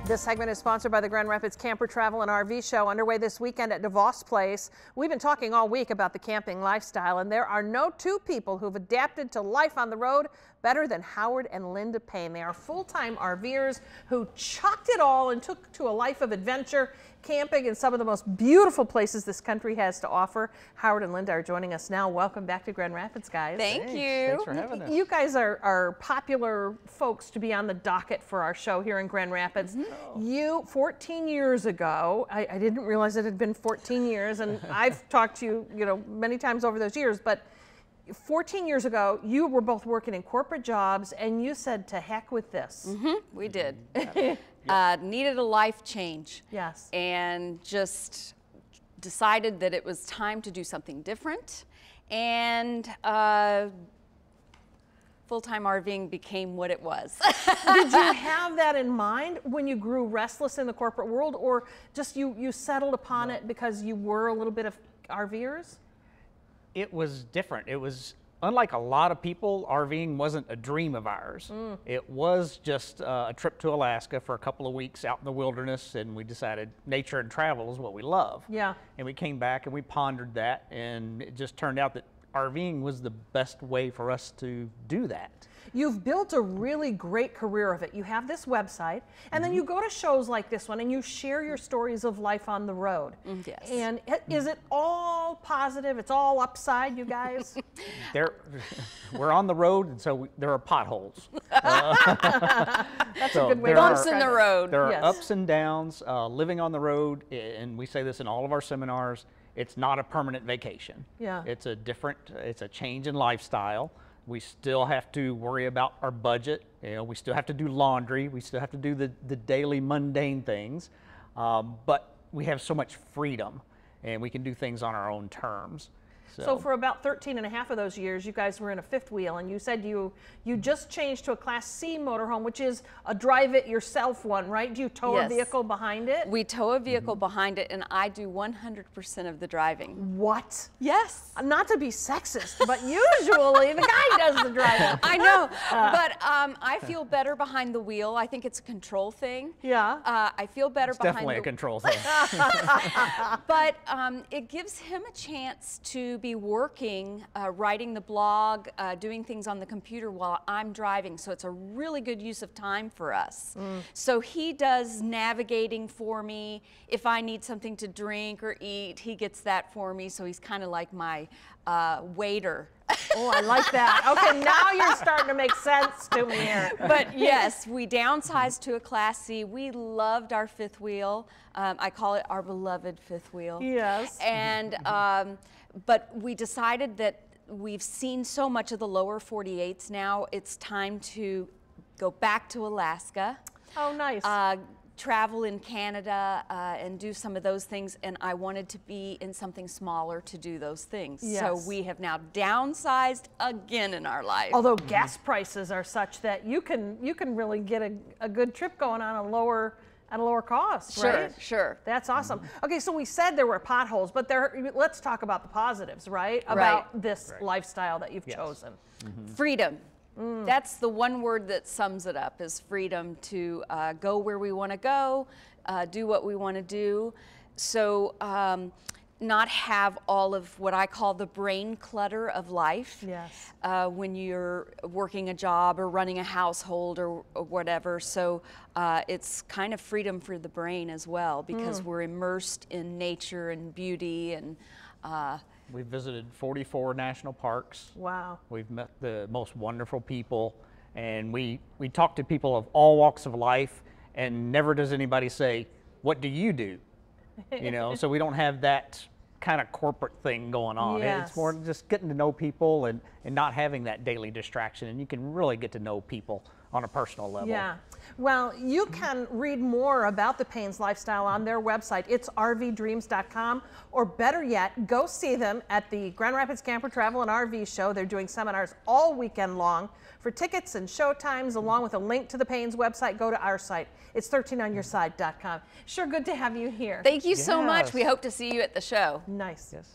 This segment is sponsored by the Grand Rapids Camper Travel and RV Show, underway this weekend at DeVos Place. We've been talking all week about the camping lifestyle, and there are no two people who've adapted to life on the road better than Howard and Linda Payne. They are full-time RVers who chucked it all and took to a life of adventure, camping in some of the most beautiful places this country has to offer. Howard and Linda are joining us now. Welcome back to Grand Rapids, guys. Thanks. Thanks for having us. You guys are popular folks to be on the docket for our show here in Grand Rapids. You, 14 years ago, I didn't realize it had been 14 years, and I've talked to you, many times over those years, but 14 years ago, you were both working in corporate jobs, and you said, to heck with this. We did. Needed a life change. Yes. And just decided that it was time to do something different. And full-time RVing became what it was. Did you have that in mind when you grew restless in the corporate world, or just you settled upon it because you were a little bit of RVers? It was different. It was, unlike a lot of people, RVing wasn't a dream of ours. It was just a trip to Alaska for a couple of weeks out in the wilderness, and we decided nature and travel is what we love. Yeah. And we came back and we pondered that, and it just turned out that RVing was the best way for us to do that. You've built a really great career of it. You have this website, and then you go to shows like this one, and you share your stories of life on the road. Yes. And is it all positive? It's all upside, you guys? We're on the road, and so there are potholes. That's a good way to Bumps describe in the it. road. There are Yes. ups and downs. Living on the road, and we say this in all of our seminars, it's not a permanent vacation. Yeah. It's a change in lifestyle. We still have to worry about our budget. We still have to do laundry. We still have to do the daily mundane things. But we have so much freedom, and we can do things on our own terms. So for about 13 and a half of those years, you guys were in a fifth wheel, and you said you just changed to a Class C motorhome, which is a drive-it-yourself one, right? Do you tow a Yes. vehicle behind it? We tow a vehicle behind it, and I do 100% of the driving. What? Yes. Not to be sexist, but usually the guy does the driving. I know, but I feel better behind the wheel. I think it's a control thing. Yeah. I feel better It's behind definitely the a control thing. But it gives him a chance to be working, writing the blog, doing things on the computer while I'm driving. So it's a really good use of time for us. So he does navigating for me. If I need something to drink or eat, he gets that for me. So he's kind of like my waiter. Oh, I like that. Okay, now you're starting to make sense to me here. But yes, we downsized to a Class C. We loved our fifth wheel. I call it our beloved fifth wheel. Yes. And but we decided that we've seen so much of the lower 48s now. It's time to go back to Alaska. Oh, nice. Travel in Canada and do some of those things, and I wanted to be in something smaller to do those things. Yes. So we have now downsized again in our life. Although gas prices are such that you can really get a good trip going on a lower cost, right? Sure. That's awesome. Okay, so we said there were potholes, but let's talk about the positives, right? About this lifestyle that you've chosen. Freedom. That's the one word that sums it up, is freedom to go where we want to go, do what we want to do. So not have all of what I call the brain clutter of life. Yes. When you're working a job or running a household or whatever. So it's kind of freedom for the brain as well, because we're immersed in nature and beauty, and We've visited 44 national parks. Wow. We've met the most wonderful people, and we talk to people of all walks of life, and never does anybody say, "What do you do?" So we don't have that kind of corporate thing going on. Yes. It's more just getting to know people and not having that daily distraction, and you can really get to know people on a personal level. Yeah. Well, you can read more about the Payne's lifestyle on their website. It's rvdreams.com, or better yet, go see them at the Grand Rapids Camper Travel and RV Show. They're doing seminars all weekend long. For tickets and show times, along with a link to the Payne's website, go to our site. It's 13onyourside.com. Sure good to have you here. thank you so much. Yes. We hope to see you at the show. Nice. Yes.